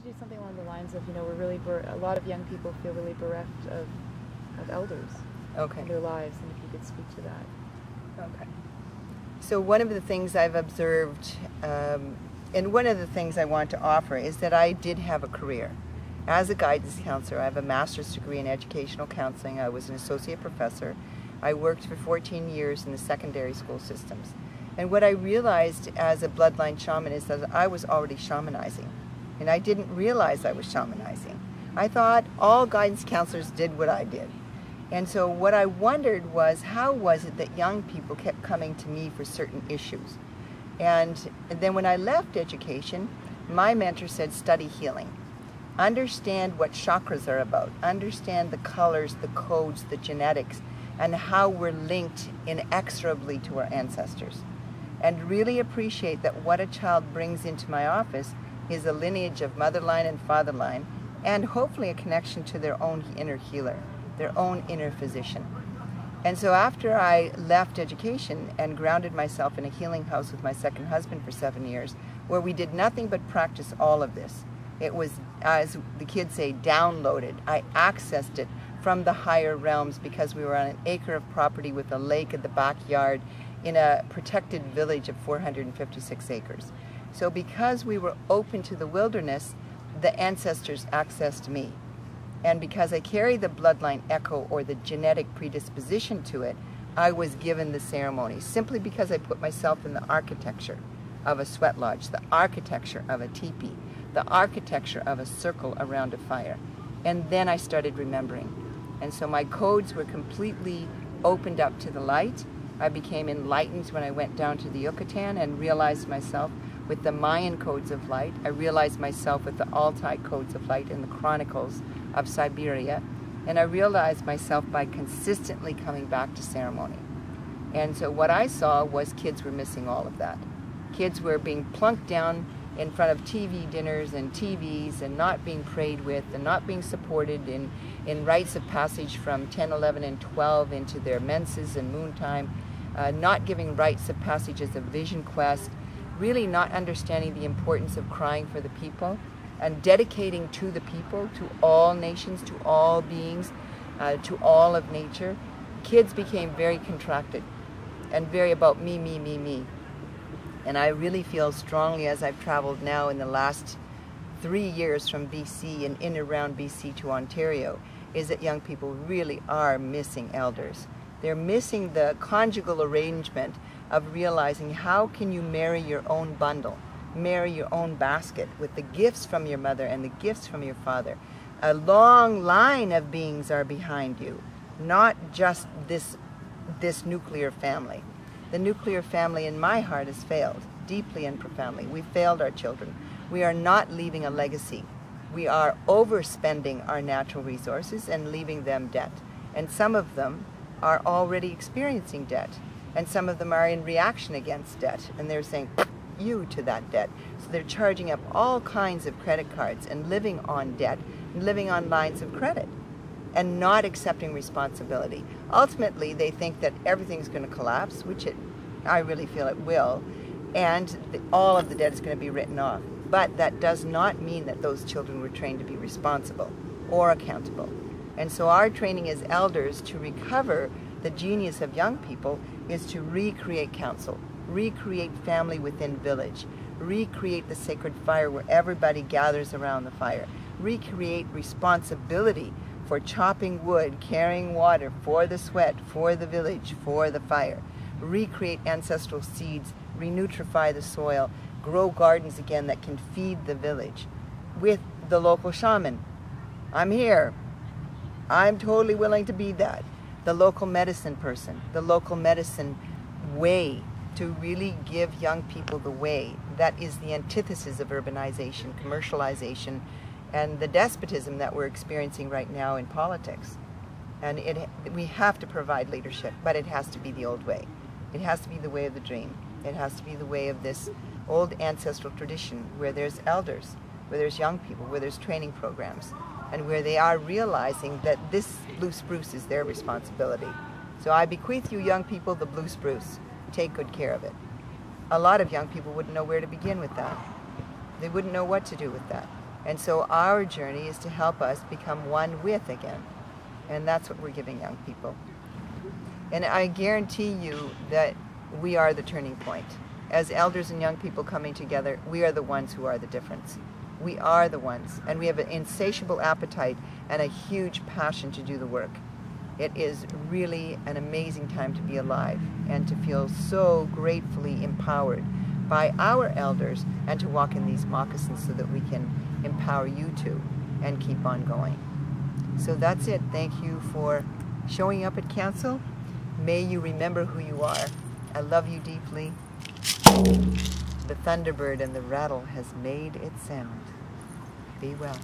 do something along the lines of, we're really, a lot of young people feel really bereft of elders in their lives, and if you could speak to that. Okay. So one of the things I've observed, and one of the things I want to offer, is that I did have a career. As a guidance counselor, I have a master's degree in educational counseling. I was an associate professor. I worked for 14 years in the secondary school systems. And what I realized as a bloodline shaman is that I was already shamanizing. And I didn't realize I was shamanizing. I thought all guidance counselors did what I did. And so what I wondered was, how was it that young people kept coming to me for certain issues? And then when I left education, my mentor said, study healing. Understand what chakras are about. Understand the colors, the codes, the genetics, and how we're linked inexorably to our ancestors. And really appreciate that what a child brings into my office is a lineage of motherline and fatherline, and hopefully a connection to their own inner healer, their own inner physician. And so after I left education and grounded myself in a healing house with my second husband for 7 years, where we did nothing but practice all of this, it was, as the kids say, downloaded. I accessed it from the higher realms because we were on an acre of property with a lake at the backyard in a protected village of 456 acres. So because we were open to the wilderness, the ancestors accessed me. And because I carry the bloodline echo or the genetic predisposition to it, I was given the ceremonies simply because I put myself in the architecture of a sweat lodge, the architecture of a teepee, the architecture of a circle around a fire. And then I started remembering. And so my codes were completely opened up to the light. I became enlightened when I went down to the Yucatan and realized myself with the Mayan codes of light. I realized myself with the Altai codes of light and the chronicles of Siberia. And I realized myself by consistently coming back to ceremony. And so what I saw was kids were missing all of that. Kids were being plunked down in front of TV dinners and TVs and not being prayed with and not being supported in rites of passage from 10, 11, and 12 into their menses and moon time, not giving rites of passage as a vision quest, really not understanding the importance of crying for the people and dedicating to the people, to all nations, to all beings, to all of nature. Kids became very contracted and very about me, me, me, me. And I really feel strongly as I've traveled now in the last 3 years from BC and in around BC to Ontario, is that young people really are missing elders. They're missing the conjugal arrangement of realizing how can you marry your own bundle, marry your own basket with the gifts from your mother and the gifts from your father. A long line of beings are behind you, not just this nuclear family. The nuclear family in my heart has failed, deeply and profoundly. We failed our children. We are not leaving a legacy. We are overspending our natural resources and leaving them debt. And some of them are already experiencing debt. And some of them are in reaction against debt. And they're saying, you to that debt. So they're charging up all kinds of credit cards and living on debt and living on lines of credit and not accepting responsibility. Ultimately, they think that everything's going to collapse, which I really feel it will, and all of the debt is going to be written off. But that does not mean that those children were trained to be responsible or accountable. And so our training as elders to recover the genius of young people is to recreate council, recreate family within village, recreate the sacred fire where everybody gathers around the fire, recreate responsibility for chopping wood, carrying water, for the sweat, for the village, for the fire. Recreate ancestral seeds, renutrify the soil, grow gardens again that can feed the village with the local shaman. I'm here. I'm totally willing to be that. The local medicine person, the local medicine way to really give young people the way. That is the antithesis of urbanization, commercialization, and the despotism that we're experiencing right now in politics. And we have to provide leadership, but it has to be the old way. It has to be the way of the dream. It has to be the way of this old ancestral tradition where there's elders, where there's young people, where there's training programs, and where they are realizing that this blue spruce is their responsibility. So I bequeath you young people the blue spruce. Take good care of it. A lot of young people wouldn't know where to begin with that. They wouldn't know what to do with that. And so our journey is to help us become one with again. And that's what we're giving young people. And I guarantee you that we are the turning point. As elders and young people coming together, we are the ones who are the difference. We are the ones, and we have an insatiable appetite and a huge passion to do the work. It is really an amazing time to be alive and to feel so gratefully empowered by our elders and to walk in these moccasins so that we can empower you too and keep on going. So that's it. Thank you for showing up at Council. May you remember who you are. I love you deeply. The thunderbird and the rattle has made its sound. Be well.